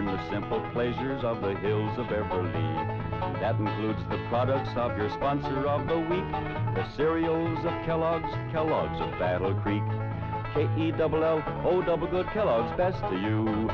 learn the simple pleasures of the hills of Beverly. That includes the products of your sponsor of the week, the cereals of Kellogg's, Kellogg's of Battle Creek. K-E-double-L-O double good Kellogg's, best to you.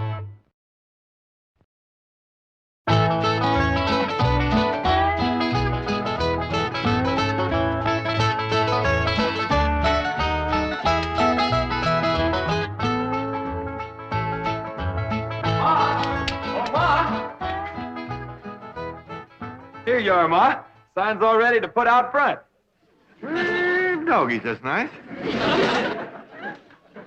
Here you are, Ma. Sign's all ready to put out front. Doggies, that's nice.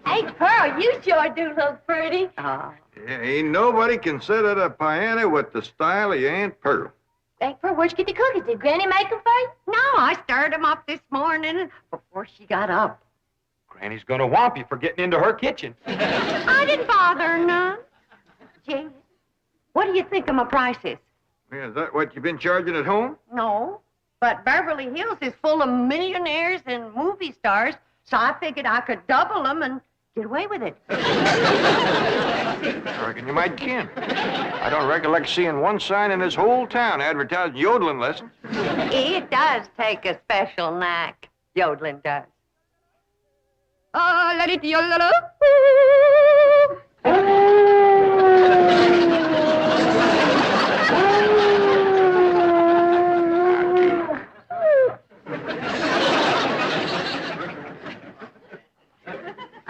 Hey, Pearl, you sure do look pretty. Yeah, ain't nobody can sit at a piano with the style of your Aunt Pearl. Hey, Pearl, where'd you get the cookies? Did Granny make them for you? No, I stirred them up this morning before she got up. Granny's gonna whomp you for getting into her kitchen. I didn't bother her none. Gee, what do you think of my prices? Yeah, is that what you've been charging at home? No, but Beverly Hills is full of millionaires and movie stars, so I figured I could double them and get away with it. I reckon you might can. I don't recollect seeing one sign in this whole town advertising yodeling lessons. It does take a special knack, yodeling does. Oh, let it yodel.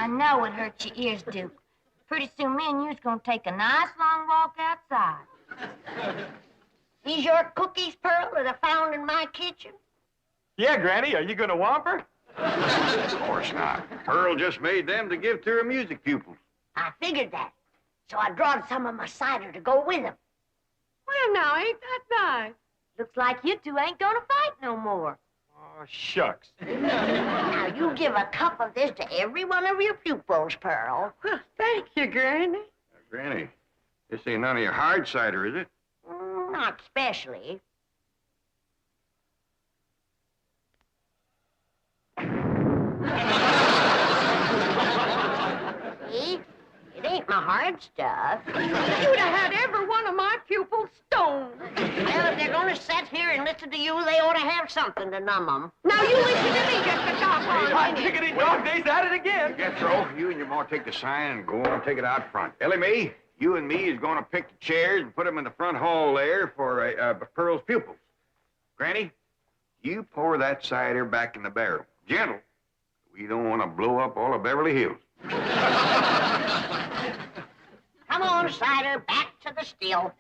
I know it hurts your ears, Duke. Pretty soon me and you's gonna take a nice long walk outside. These your cookies, Pearl, that I found in my kitchen? Yeah, Granny, are you gonna whomp her? Of course not. Pearl just made them to give to her music pupils. I figured that. So I drawed some of my cider to go with them. Well, now, ain't that nice? Looks like you two ain't gonna fight no more. Oh, shucks. Now, you give a cup of this to every one of your pupils, Pearl. Well, thank you, Granny. Granny, this ain't none of your hard cider, is it? Not especially. See? It ain't my hard stuff. You'd have had every one of my pupils stoned. Well, if they're gonna sit here and listen to you, they ought to have something to numb them. Now, you listen to me just a doggone Hot minute. tickety dog days at it again. Jethro, you and your ma take the sign and go on and take it out front. Ellie Mae, you and me is going to pick the chairs and put them in the front hall there for Pearl's pupils. Granny, you pour that cider back in the barrel. Gentle. We don't want to blow up all of Beverly Hills. Come on, cider, back to the still.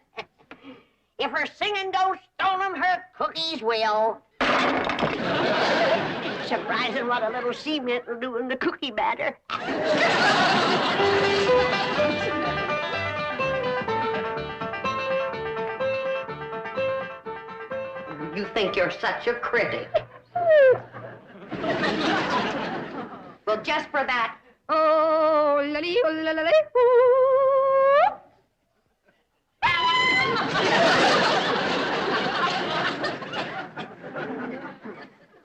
If her singing goes stone 'em, her cookies will. Surprising what a little cement will do in the cookie batter. You think you're such a critic. Well, just for that. Oh, lily, oh, lily, ooh.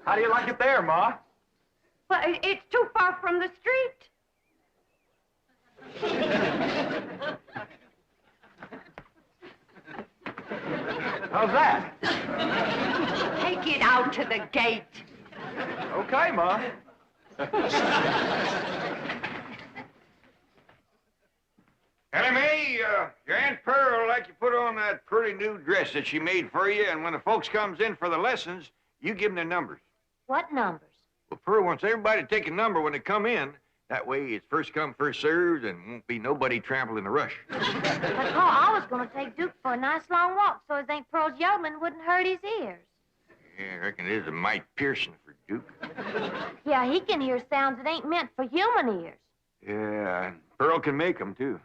How do you like it there, Ma? Well, it's too far from the street. How's that? Take it out to the gate. Okay, Ma. Ellie Mae, your Aunt Pearl like you put on that pretty new dress that she made for you, and when the folks comes in for the lessons, you give them their numbers. What numbers? Well, Pearl wants everybody to take a number when they come in. That way it's first come, first served, and won't be nobody trampled in a rush. But, Paul, I was going to take Duke for a nice long walk so his Aunt Pearl's yodeling wouldn't hurt his ears. Yeah, I reckon it is a mite piercing for Duke. Yeah, he can hear sounds that ain't meant for human ears. Yeah, and Pearl can make them, too.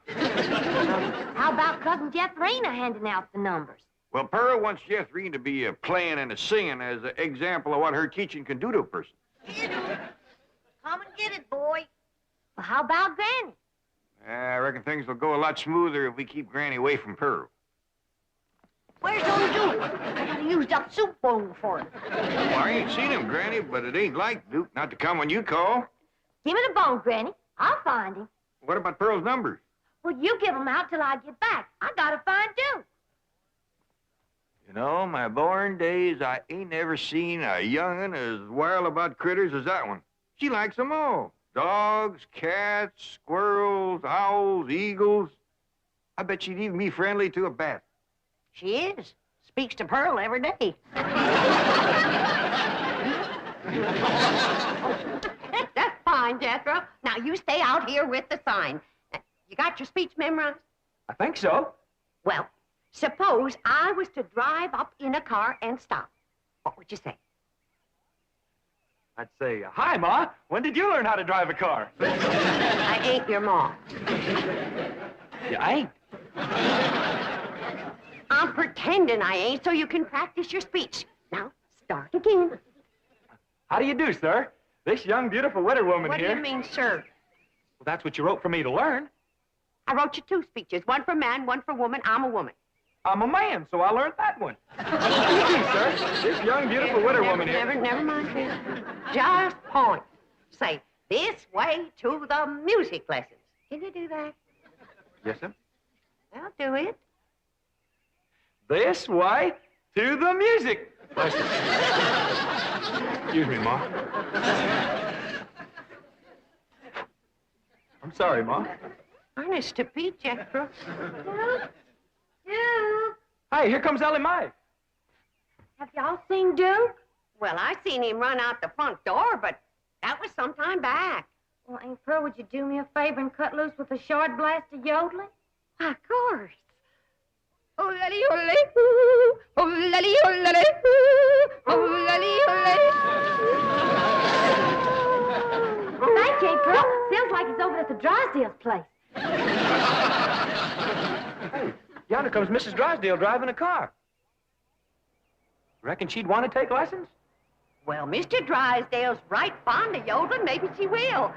How about Cousin Jethrina handing out the numbers? Well, Pearl wants Jethrine to be playing and singing as an example of what her teaching can do to a person. Come and get it, boy. Well, how about Granny? I reckon things will go a lot smoother if we keep Granny away from Pearl. Where's old Duke? I gotta use that soup bowl for him. Well, I ain't seen him, Granny, but it ain't like Duke not to come when you call. Give me the bone, Granny. I'll find him. What about Pearl's numbers? Well, you give 'em out till I get back. I gotta find Duke. You know, my born days, I ain't never seen a young'un as wild about critters as that one. She likes 'em all. Dogs, cats, squirrels, owls, eagles. I bet she'd even be friendly to a bat. She is. Speaks to Pearl every day. That's fine, Jethro. Now, you stay out here with the sign. You got your speech memorized? I think so. Well, suppose I was to drive up in a car and stop. What would you say? I'd say, hi, Ma. When did you learn how to drive a car? I ain't your mom. Yeah, I ain't. I'm pretending I ain't so you can practice your speech. Now, start again. How do you do, sir? This young, beautiful widow woman What here... do you mean, sir? Well, that's what you wrote for me to learn. I wrote you 2 speeches, one for man, one for woman. I'm a woman. I'm a man, so I learned that one. Sir, this young, beautiful widow woman here... Never mind, Bill. Just point. Say, this way to the music lessons. Can you do that? Yes, sir. Well, do it. This way to the music lesson. Excuse me, Ma. I'm sorry, Ma. Honest to Pete, Jethro. Duke, Hey, here comes Elly Mae. have y'all seen Duke? Well, I seen him run out the front door, but that was some time back. Well, Aunt Pearl, would you do me a favor and cut loose with a short blast of yodeling? Of course. Oh, lally, oh, lally, ooh. Oh, lally, oh, lally, ooh. Oh, lally, oh, lally. Thank you, Aunt Pearl. Sounds like he's over at the Drysdale's place. Hey, yonder comes Mrs. Drysdale driving a car. Reckon she'd want to take lessons? Well, Mr. Drysdale's right fond of yodeling. Maybe she will.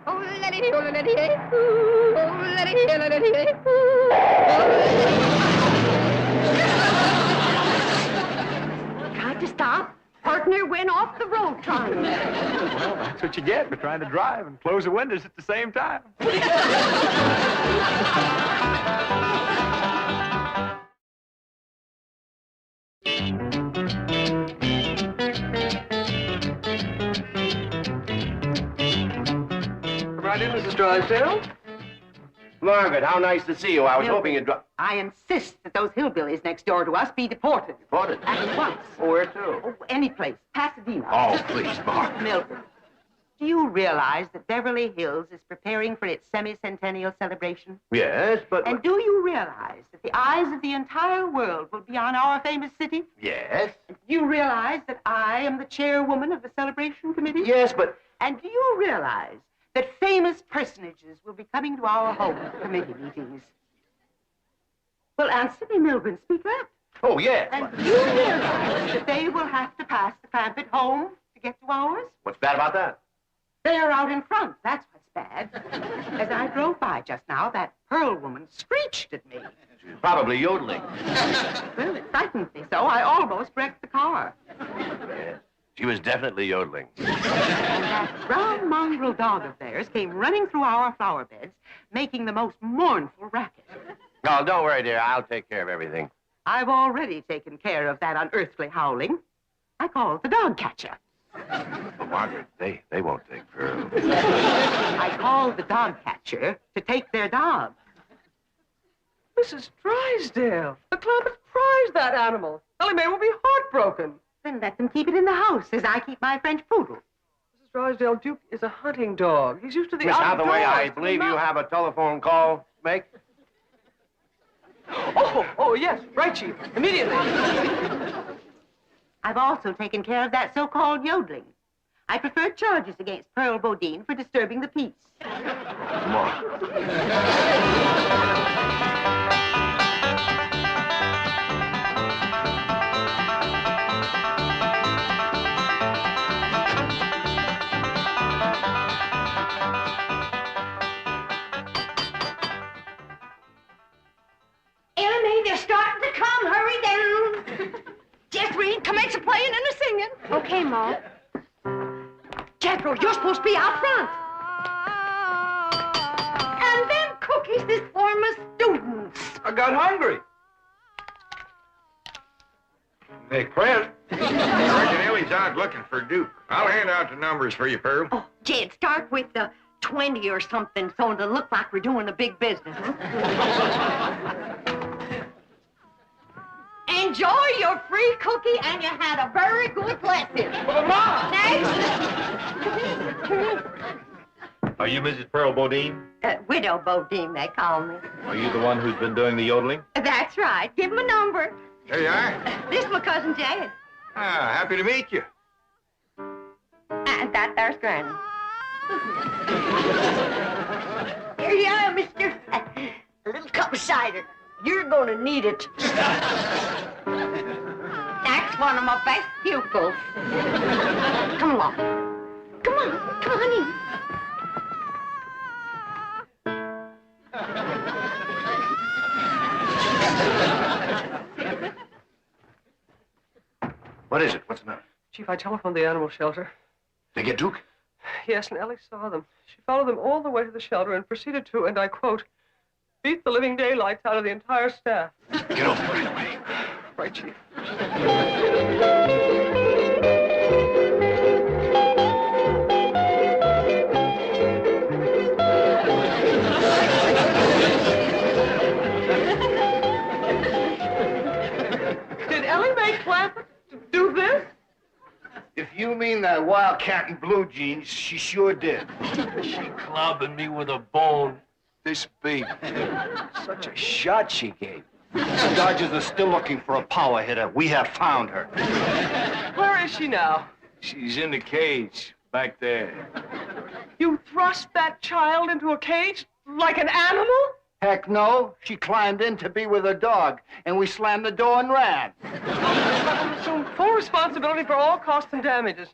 Oh, lally, oh, lally, ooh. Oh, lally, oh, lally, ooh. Tried to stop. Partner went off the road trying. Well, that's what you get for trying to drive and close the windows at the same time. Right in, Mrs. Drysdale. Margaret, how nice to see you. I was hoping you'd... I insist that those hillbillies next door to us be deported. Deported? At once. Oh, where to? Oh, any place. Pasadena. Oh, please, Margaret. Milton. Do you realize that Beverly Hills is preparing for its semi-centennial celebration? Yes, but... And do you realize that the eyes of the entire world will be on our famous city? Yes? And do you realize that I am the chairwoman of the celebration committee? Yes, but... And do you realize that famous personages will be coming to our home committee meetings? Well, answer me, Milburn. Speak up. Oh, yes. And do you realize that they will have to pass the Clampett home to get to ours? What's bad about that? They're out in front. That's what's bad. As I drove by just now, that Pearl woman screeched at me. She's probably yodeling. Well, it frightened me so I almost wrecked the car. Yes. She was definitely yodeling. And that brown mongrel dog of theirs came running through our flower beds, making the most mournful racket. Oh, don't worry, dear. I'll take care of everything. I've already taken care of that unearthly howling. I called the dog catcher. But, Margaret, they won't take Pearl. I called the dog catcher to take their dog. Mrs. Drysdale, the Clampetts prize that animal. Elly Mae will be heartbroken. Then let them keep it in the house as I keep my French poodle. Mrs. Drysdale, Duke is a hunting dog. He's used to the Miss outdoors. Hathaway, I believe you have a telephone call to make. Oh, yes. Right, Chief. Immediately. I've also taken care of that so-called yodeling. I prefer charges against Pearl Bodine for disturbing the peace. Come on. Emmy, they're starting to come. Hurry down. Jethro, commence the playing and the singing. Okay, Ma. Jethro, you're supposed to be out front. And them cookies. cookies is for my students. I got hungry. Hey, Clint. I reckon Elly's out looking for Duke. I'll hand out the numbers for you, Pearl. Oh, Jed, start with the 20 or something so it'll look like we're doing a big business. Enjoy your free cookie, and you had a very good lesson. Well, Mom! Next. Are you Mrs. Pearl Bodine? Widow Bodine, they call me. Are you the one who's been doing the yodeling? That's right. Give him a number. There you are. This is my cousin Jed. Ah, happy to meet you. And that there's Granny. Here you are, mister. A little cup of cider. You're gonna need it. That's one of my best pupils. Come along. Come on. Come on in. What is it? What's the matter? Chief, I telephoned the animal shelter. They get Duke? Yes, and Elly saw them. She followed them all the way to the shelter and proceeded to, and I quote, beat the living daylights out of the entire staff. Get over there right away. Right, Chief. Did Elly make Clampetts do this? If you mean that wildcat in blue jeans, she sure did. She clobbed me with a bone this big. Such a shot she gave. The Dodgers are still looking for a power hitter. We have found her. Where is she now? She's in the cage back there. You thrust that child into a cage like an animal? Heck no. She climbed in to be with her dog, and we slammed the door and ran. I will assume full responsibility for all costs and damages.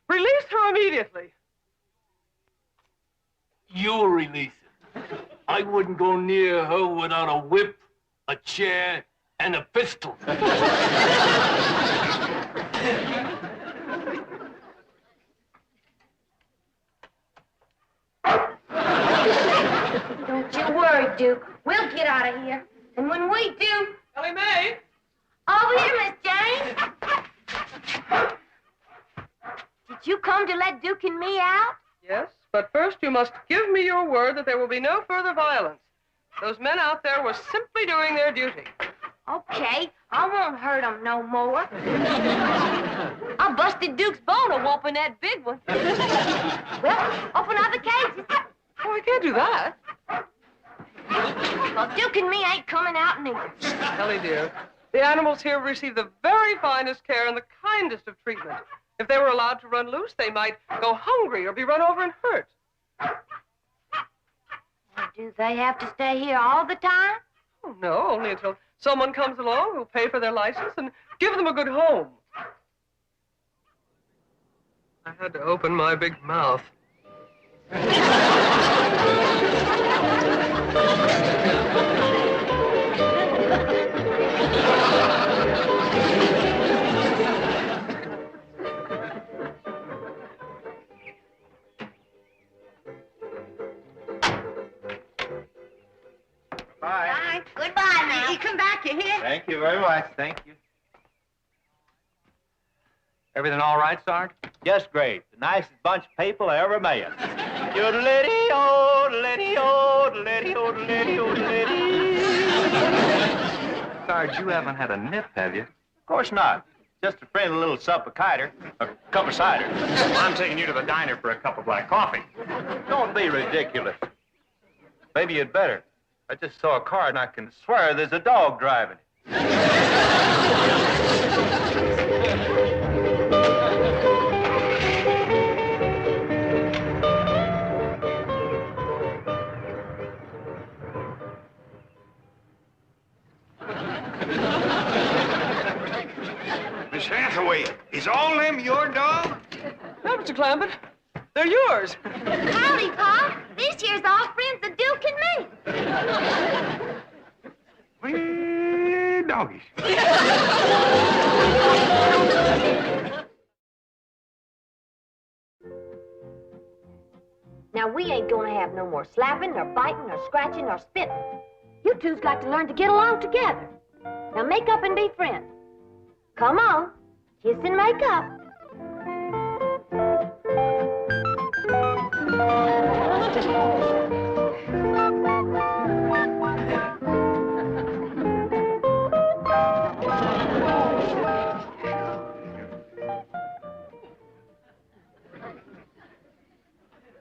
Release her immediately. You'll release her. I wouldn't go near her without a whip, a chair, and a pistol. Don't you worry, Duke. We'll get out of here. And when we do... Elly May? Over here, Miss Jane. Did you come to let Duke and me out? Yes, but first you must give me your word that there will be no further violence. Those men out there were simply doing their duty. Okay, I won't hurt them no more. I busted Duke's bone a whooping that big one. Well, open up the cages. Oh, I can't do that. Well, Duke and me ain't coming out neither. Elly, dear, the animals here receive the very finest care and the kindest of treatment. If they were allowed to run loose, they might go hungry or be run over and hurt. Do they have to stay here all the time? Oh, no, only until someone comes along who'll pay for their license and give them a good home. I had to open my big mouth. Bye. Goodbye now. You come back, you hear? Thank you very much. Thank you. Everything all right, Sarge? Just great. The nicest bunch of people I ever met. Yodelity, yodelity, yodelity, yodelity, yodelity. Sarge, you haven't had a nip, have you? Of course not. Just a friendly little sup of cider. A cup of cider. I'm taking you to the diner for a cup of black coffee. Don't be ridiculous. Maybe you'd better. I just saw a car and I can swear there's a dog driving it. Miss Hathaway, is all them your dog? No, Mr. Clampett, they're yours. Howdy, Pa. This here's all friends of Duke and me. Well, doggies. Now, we ain't gonna have no more nor slapping, nor biting, nor scratching, nor spitting. You two's got to learn to get along together. Now make up and be friends. Come on, kiss and make up.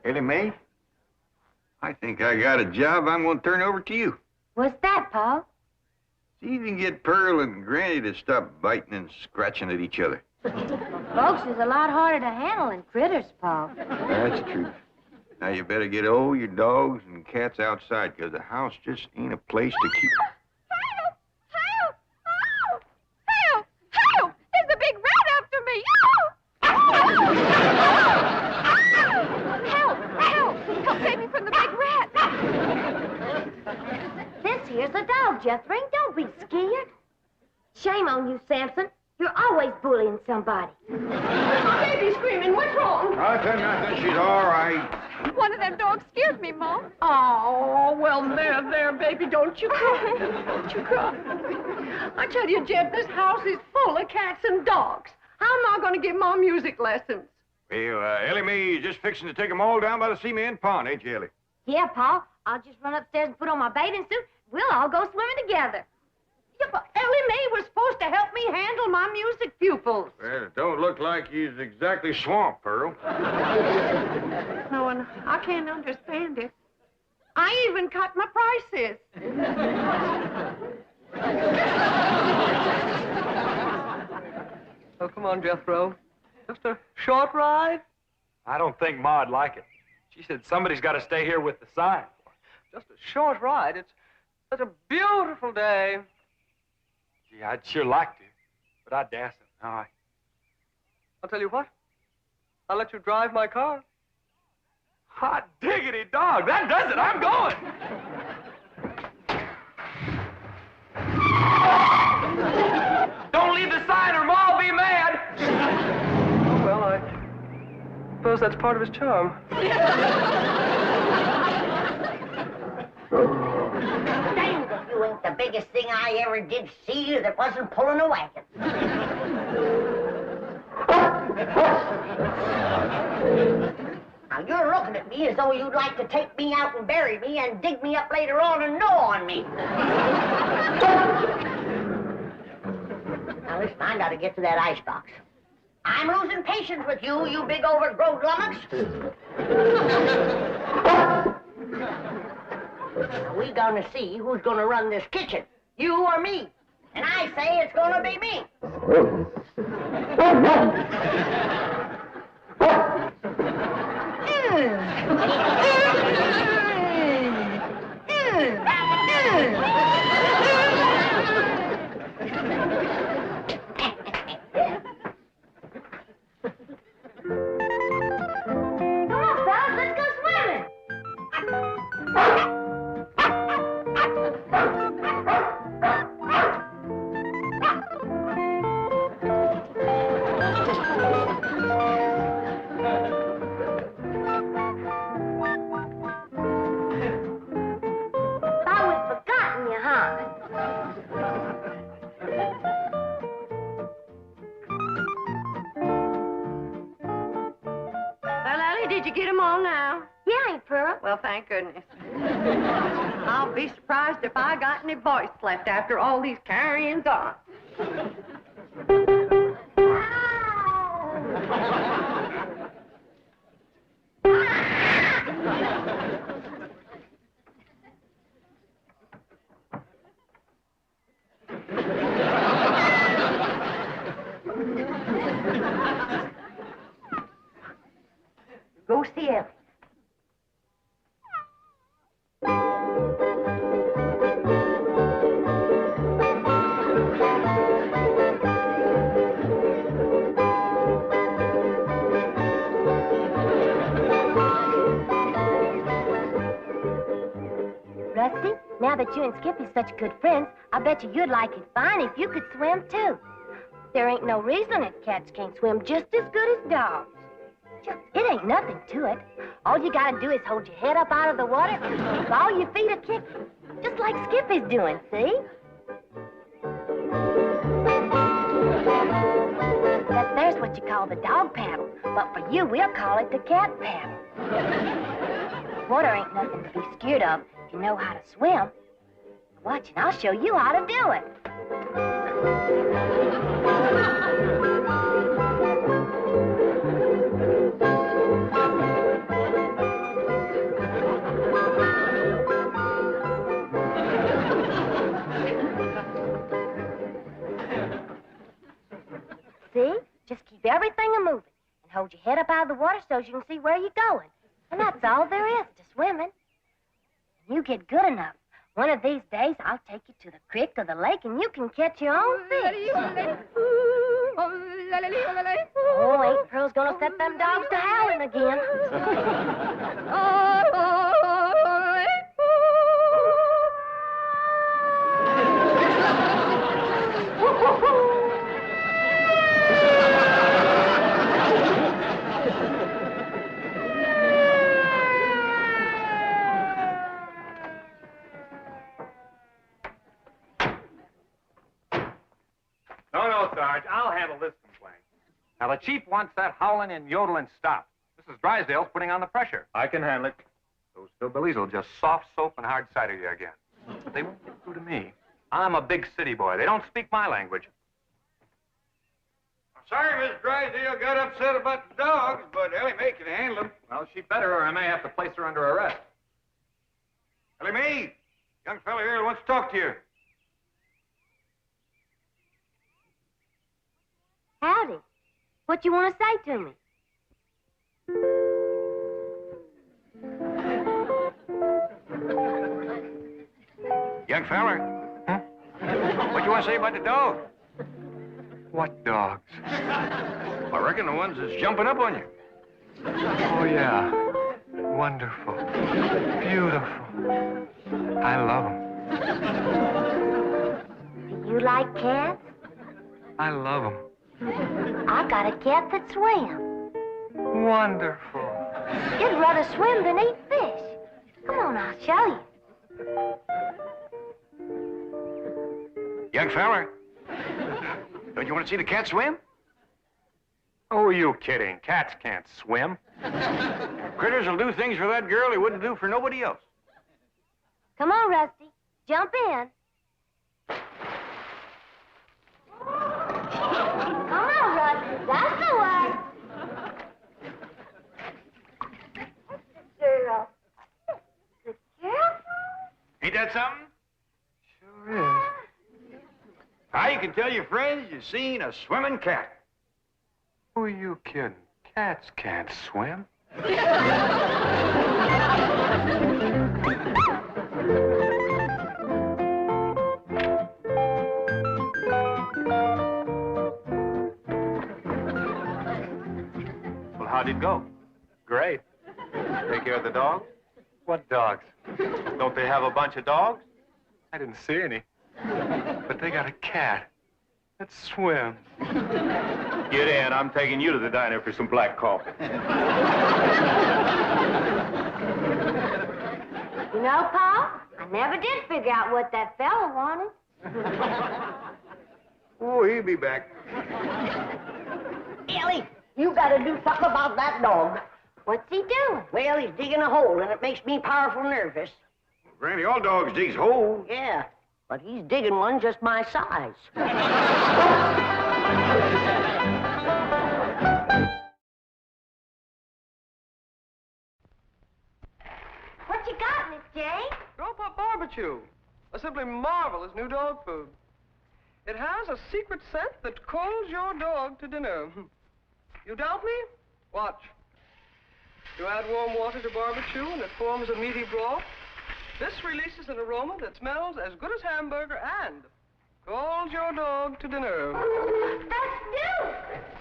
Elly Mae, I think I got a job I'm going to turn over to you. What's that, Paul? See if you can get Pearl and Granny to stop biting and scratching at each other. Folks is a lot harder to handle than critters, Paul. That's the truth. Now you better get all your dogs and cats outside, because the house just ain't a place to keep... Help! Help! Oh! Help! Help! There's a big rat after me! Oh! Help! Help! Help save me from the big rat! This here's a dog, Jethro. Don't be scared. Shame on you, Samson. You're always bullying somebody. Baby's screaming. What's wrong? Nothing. She's all right. One of them dogs scared me, Mom. Oh, well, there, baby. Don't you cry. Don't you cry. I tell you, Jeb, this house is full of cats and dogs. How am I going to give Mom music lessons? Well, Elly Mae is just fixing to take them all down by the cement pond, ain't you, Elly? Yeah, Paul. I'll just run upstairs and put on my bathing suit. We'll all go swimming together. Yeah, but Elly Mae was supposed to help me handle my music pupils. Well, it don't look like he's exactly swamped, Pearl. No, and I can't understand it. I even cut my prices. Oh, come on, Jethro. Just a short ride? I don't think Ma'd like it. She said somebody's got to stay here with the sign. Just a short ride. It's such a beautiful day. Gee, I'd sure like to, but I dassn't. No, I'll tell you what. I'll let you drive my car. Hot diggity dog, that does it. I'm going. Don't leave the sign or Ma'll be mad. Oh, well, I suppose that's part of his charm. Dang if you ain't the biggest thing I ever did see that wasn't pulling a wagon. Now, you're looking at me as though you'd like to take me out and bury me and dig me up later on and gnaw on me. Now, listen, I gotta get to that icebox. I'm losing patience with you, you big overgrown lummox. Now, we gonna see who's gonna run this kitchen, you or me. And I say it's gonna be me. Did you get them all now? Yeah, Aunt Pearl. Well, thank goodness. I'll be surprised if I got any voice left after all these carryings on. Go see Elly. Rusty, now that you and Skippy's such good friends, I bet you'd like it fine if you could swim, too. There ain't no reason that cats can't swim just as good as dogs. It ain't nothing to it. All you gotta do is hold your head up out of the water, keep all your feet a-kicking, just like Skippy's doing, see? There's what you call the dog paddle, but for you, we'll call it the cat paddle. Water ain't nothing to be scared of if you know how to swim. Watch, and I'll show you how to do it. See? Just keep everything a-moving and hold your head up out of the water so you can see where you're going. And that's all there is to swimming. When you get good enough, one of these days I'll take you to the creek or the lake and you can catch your own fish. Oh, ain't Pearl's gonna set them dogs to howling again. No, Sarge. I'll handle this complaint. Now, the chief wants that howling and yodeling stopped. Mrs. Drysdale's putting on the pressure. I can handle it. Those hillbillies will just soft soap and hard cider you again. But they won't get through to me. I'm a big city boy. They don't speak my language. I'm sorry Miss Drysdale got upset about the dogs, but Ellie Mae can handle them. Well, she better, or I may have to place her under arrest. Ellie Mae, young fella here wants to talk to you. Howdy. What you want to say to me? Young fella. Huh? What you want to say about the dog? What dogs? I reckon the ones that's jumping up on you. Oh, yeah. Wonderful. Beautiful. I love them. Do you like cats? I love them. I got a cat that swims. Wonderful. It'd rather swim than eat fish. Come on, I'll show you. Young fella. Don't you want to see the cat swim? Oh, are you kidding? Cats can't swim. Critters will do things for that girl he wouldn't do for nobody else. Come on, Rusty. Jump in. Come on, Rusty. That's the way. Good girl. Good girl. Ain't that something? Sure is. How you can tell your friends you've seen a swimming cat. Who are you kidding? Cats can't swim. Well, how'd it go? Great. Take care of the dogs? What dogs? Don't they have a bunch of dogs? I didn't see any. But they got a cat that swims. Get in. I'm taking you to the diner for some black coffee. You know, Paul, I never did figure out what that fella wanted. Oh, he'll be back. Ellie, you gotta do something about that dog. What's he doing? Well, he's digging a hole, and it makes me powerful nervous. Granny, all dogs digs holes. Yeah, but he's digging one just my size. What you got, Miss Jane? Grandpa Barbecue. A simply marvelous new dog food. It has a secret scent that calls your dog to dinner. You doubt me? Watch. You add warm water to barbecue and it forms a meaty broth. This releases an aroma that smells as good as hamburger and calls your dog to dinner. That's new.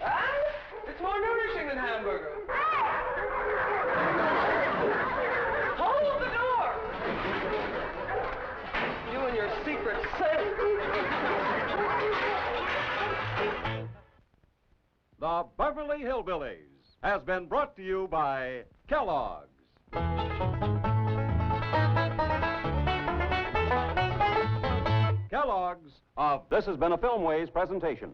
And it's more nourishing than hamburger. Hold the door. You and your secret scent. The Beverly Hillbillies. has been brought to you by Kellogg's. Kellogg's of This has been a Filmways presentation.